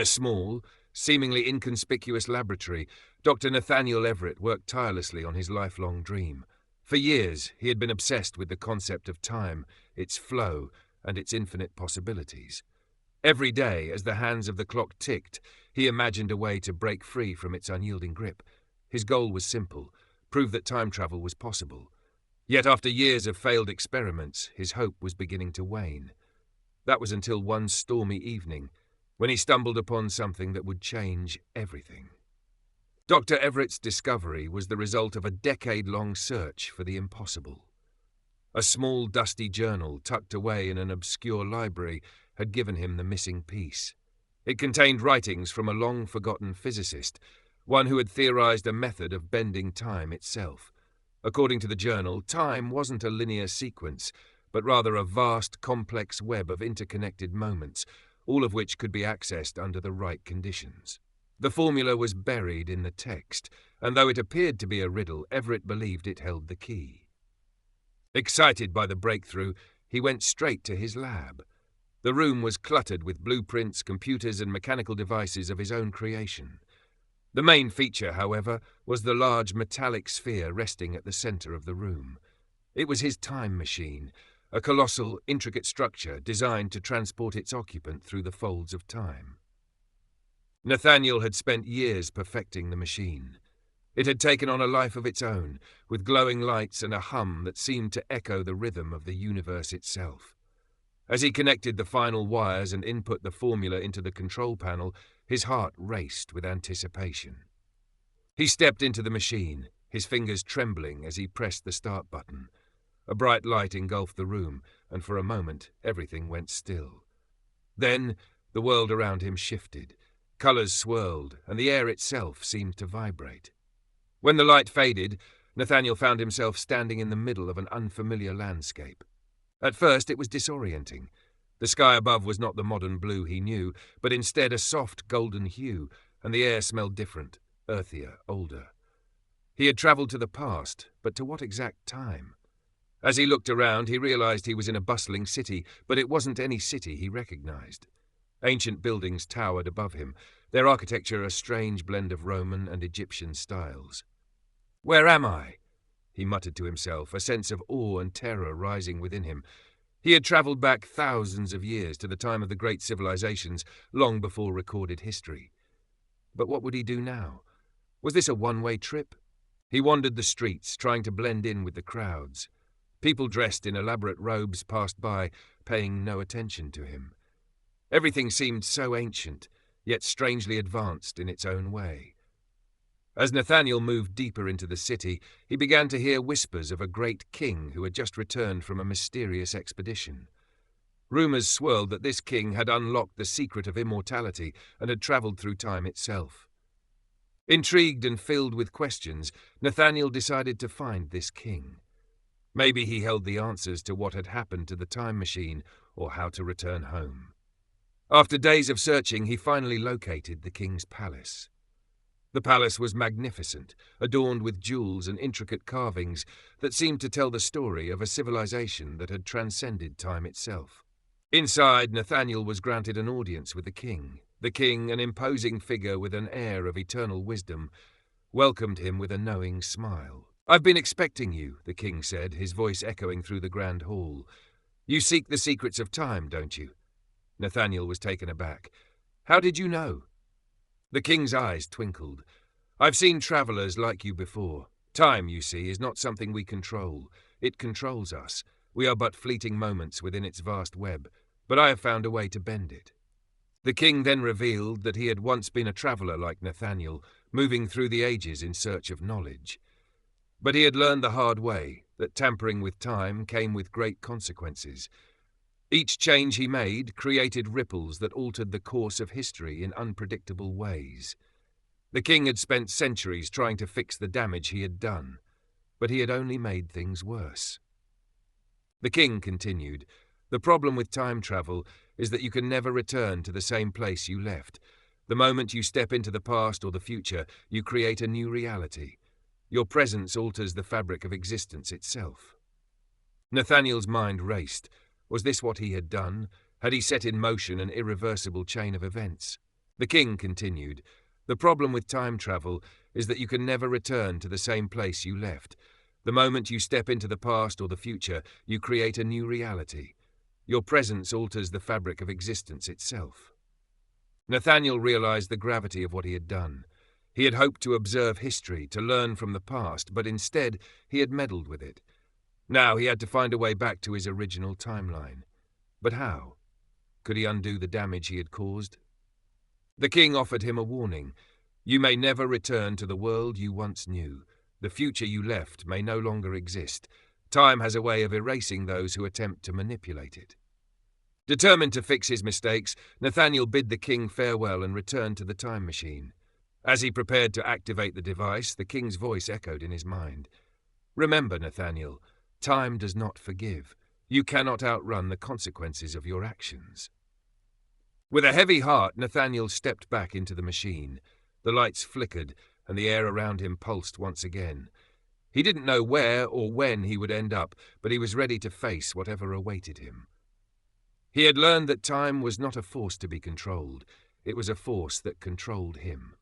small, seemingly inconspicuous laboratory, Dr. Nathaniel Everett worked tirelessly on his lifelong dream. For years, he had been obsessed with the concept of time, its flow, and its infinite possibilities. Every day, as the hands of the clock ticked, he imagined a way to break free from its unyielding grip. His goal was simple: prove that time travel was possible. Yet after years of failed experiments, his hope was beginning to wane. That was until one stormy evening, when he stumbled upon something that would change everything. Dr. Everett's discovery was the result of a decade-long search for the impossible. A small, dusty journal tucked away in an obscure library had given him the missing piece. It contained writings from a long-forgotten physicist, one who had theorized a method of bending time itself. According to the journal, time wasn't a linear sequence, but rather a vast, complex web of interconnected moments, all of which could be accessed under the right conditions. The formula was buried in the text, and though it appeared to be a riddle, Everett believed it held the key. Excited by the breakthrough, he went straight to his lab. The room was cluttered with blueprints, computers, and mechanical devices of his own creation. The main feature, however, was the large metallic sphere resting at the center of the room. It was his time machine, a colossal, intricate structure designed to transport its occupant through the folds of time. Nathaniel had spent years perfecting the machine. It had taken on a life of its own, with glowing lights and a hum that seemed to echo the rhythm of the universe itself. As he connected the final wires and input the formula into the control panel, his heart raced with anticipation. He stepped into the machine, his fingers trembling as he pressed the start button. A bright light engulfed the room, and for a moment everything went still. Then the world around him shifted. Colors swirled, and the air itself seemed to vibrate. When the light faded, Nathaniel found himself standing in the middle of an unfamiliar landscape. At first it was disorienting. The sky above was not the modern blue he knew, but instead a soft golden hue, and the air smelled different, earthier, older. He had travelled to the past, but to what exact time? As he looked around, he realized he was in a bustling city, but it wasn't any city he recognized. Ancient buildings towered above him, their architecture a strange blend of Roman and Egyptian styles. "Where am I?" he muttered to himself, a sense of awe and terror rising within him. He had travelled back thousands of years to the time of the great civilizations, long before recorded history. But what would he do now? Was this a one-way trip? He wandered the streets, trying to blend in with the crowds. People dressed in elaborate robes passed by, paying no attention to him. Everything seemed so ancient, yet strangely advanced in its own way. As Nathaniel moved deeper into the city, he began to hear whispers of a great king who had just returned from a mysterious expedition. Rumors swirled that this king had unlocked the secret of immortality and had travelled through time itself. Intrigued and filled with questions, Nathaniel decided to find this king. Maybe he held the answers to what had happened to the time machine or how to return home. After days of searching, he finally located the king's palace. The palace was magnificent, adorned with jewels and intricate carvings that seemed to tell the story of a civilization that had transcended time itself. Inside, Nathaniel was granted an audience with the king. The king, an imposing figure with an air of eternal wisdom, welcomed him with a knowing smile. "I've been expecting you," the king said, his voice echoing through the grand hall. "You seek the secrets of time, don't you?" Nathaniel was taken aback. "How did you know?" The king's eyes twinkled. "I've seen travelers like you before. Time, you see, is not something we control. It controls us. We are but fleeting moments within its vast web, but I have found a way to bend it." The king then revealed that he had once been a traveler like Nathaniel, moving through the ages in search of knowledge. But he had learned the hard way that tampering with time came with great consequences. Each change he made created ripples that altered the course of history in unpredictable ways. The king had spent centuries trying to fix the damage he had done, but he had only made things worse. The king continued, "The problem with time travel is that you can never return to the same place you left. The moment you step into the past or the future, you create a new reality. Your presence alters the fabric of existence itself." Nathaniel's mind raced. Was this what he had done? Had he set in motion an irreversible chain of events? The king continued, "The problem with time travel is that you can never return to the same place you left. The moment you step into the past or the future, you create a new reality. Your presence alters the fabric of existence itself." Nathaniel realized the gravity of what he had done. He had hoped to observe history, to learn from the past, but instead he had meddled with it. Now he had to find a way back to his original timeline. But how? Could he undo the damage he had caused? The king offered him a warning. "You may never return to the world you once knew. The future you left may no longer exist. Time has a way of erasing those who attempt to manipulate it." Determined to fix his mistakes, Nathaniel bid the king farewell and returned to the time machine. As he prepared to activate the device, the king's voice echoed in his mind. "Remember, Nathaniel, time does not forgive. You cannot outrun the consequences of your actions." With a heavy heart, Nathaniel stepped back into the machine. The lights flickered, and the air around him pulsed once again. He didn't know where or when he would end up, but he was ready to face whatever awaited him. He had learned that time was not a force to be controlled. It was a force that controlled him.